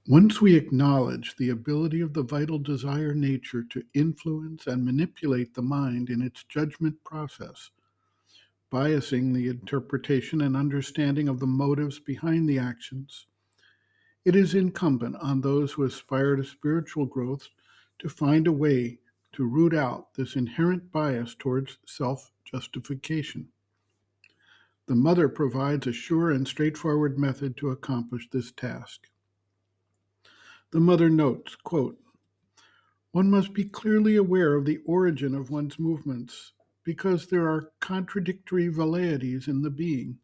Once we acknowledge the ability of the vital desire nature to influence and manipulate the mind in its judgment process, biasing the interpretation and understanding of the motives behind the actions, it is incumbent on those who aspire to spiritual growth to find a way to root out this inherent bias towards self justification. The mother provides a sure and straightforward method to accomplish this task. The mother notes, quote, one must be clearly aware of the origin of one's movements because there are contradictory velleities in the being,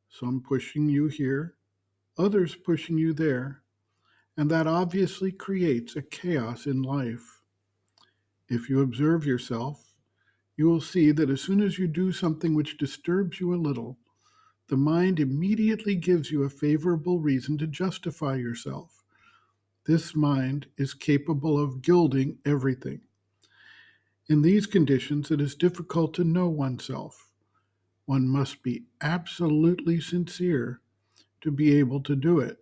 some pushing you here, others pushing you there, and that obviously creates a chaos in life. If you observe yourself, you will see that as soon as you do something which disturbs you a little, the mind immediately gives you a favorable reason to justify yourself. This mind is capable of gilding everything. In these conditions, it is difficult to know oneself. One must be absolutely sincere to be able to do it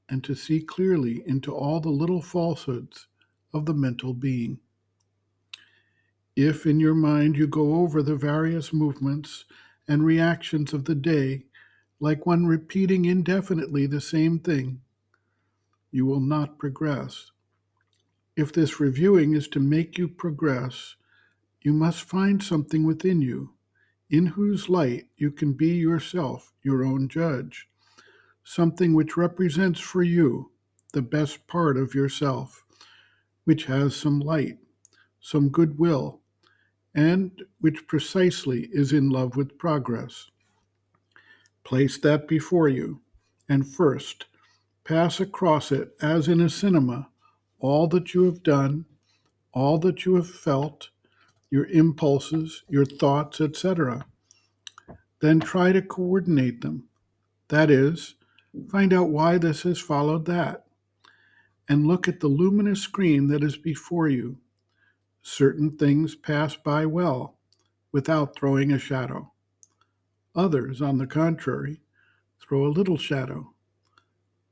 and to see clearly into all the little falsehoods of the mental being. If in your mind you go over the various movements and reactions of the day like one repeating indefinitely the same thing, you will not progress. If this reviewing is to make you progress, you must find something within you in whose light you can be yourself your own judge, something which represents for you the best part of yourself, which has some light, some goodwill, and which precisely is in love with progress. Place that before you, and first pass across it as in a cinema all that you have done, all that you have felt, your impulses, your thoughts, etc. Then try to coordinate them. That is, find out why this has followed that, and look at the luminous screen that is before you. Certain things pass by well, without throwing a shadow. Others, on the contrary, throw a little shadow.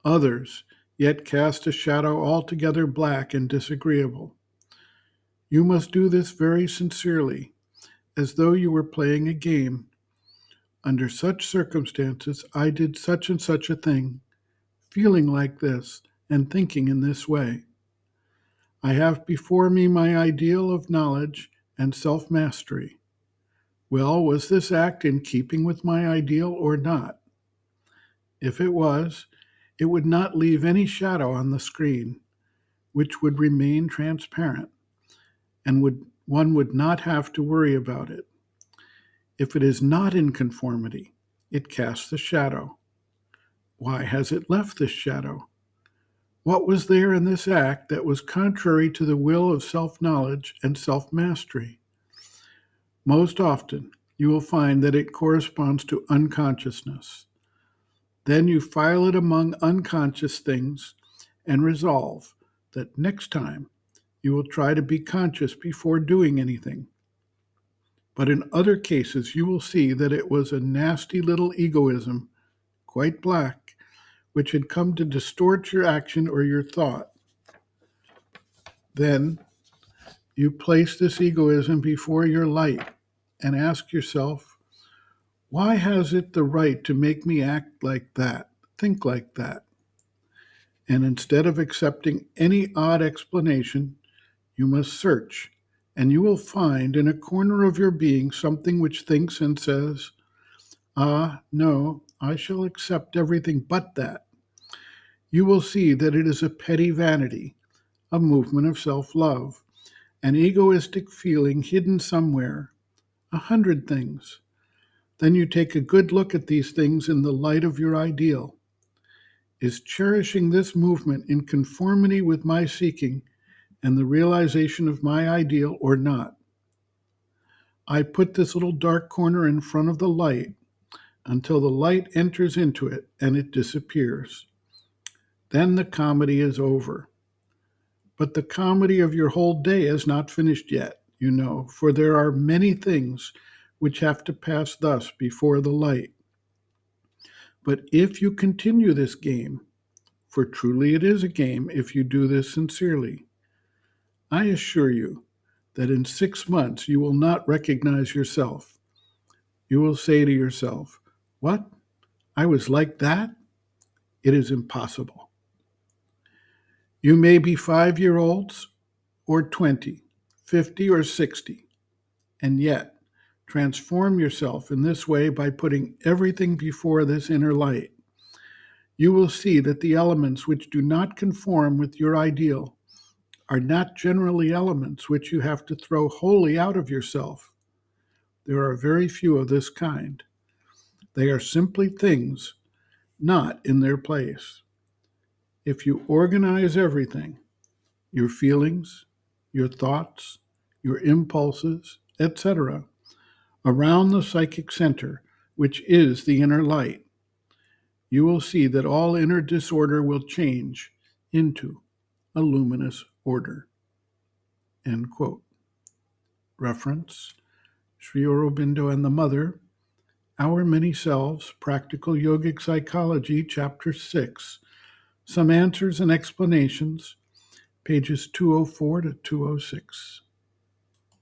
Others yet cast a shadow altogether black and disagreeable. You must do this very sincerely, as though you were playing a game. Under such circumstances, I did such and such a thing, feeling like this and thinking in this way. I have before me my ideal of knowledge and self mastery. Well, was this act in keeping with my ideal or not? If it was, it would not leave any shadow on the screen, which would remain transparent, and one would not have to worry about it. If it is not in conformity, it casts a shadow. Why has it left this shadow? What was there in this act that was contrary to the will of self knowledge and self mastery? Most often, you will find that it corresponds to unconsciousness. Then you file it among unconscious things and resolve that next time you will try to be conscious before doing anything. But in other cases, you will see that it was a nasty little egoism, quite black, which had come to distort your action or your thought. Then you place this egoism before your light and ask yourself, why has it the right to make me act like that, think like that? And instead of accepting any odd explanation, you must search, and you will find in a corner of your being something which thinks and says, ah, no, I shall accept everything but that. You will see that it is a petty vanity, a movement of self love, an egoistic feeling hidden somewhere, 100 things. Then you take a good look at these things in the light of your ideal. Is cherishing this movement in conformity with my seeking and the realization of my ideal or not? I put this little dark corner in front of the light until the light enters into it and it disappears. Then the comedy is over. But the comedy of your whole day is not finished yet, for there are many things which have to pass thus before the light. But if you continue this game, for truly it is a game if you do this sincerely. I assure you that in 6 months you will not recognize yourself. You will say to yourself, "What? I was like that? It is impossible." You may be 5-year-olds or 20, 50 or 60, and yet transform yourself in this way by putting everything before this inner light. You will see that the elements which do not conform with your ideal are not generally elements which you have to throw wholly out of yourself. There are very few of this kind. They are simply things not in their place. If you organize everything, your feelings, your thoughts, your impulses, etc., around the psychic center, which is the inner light, you will see that all inner disorder will change into a luminous order. End quote. Reference: Sri Aurobindo and the Mother, Our Many Selves, Practical Yogic Psychology, Chapter 6, Some Answers and Explanations, pages 204 to 206.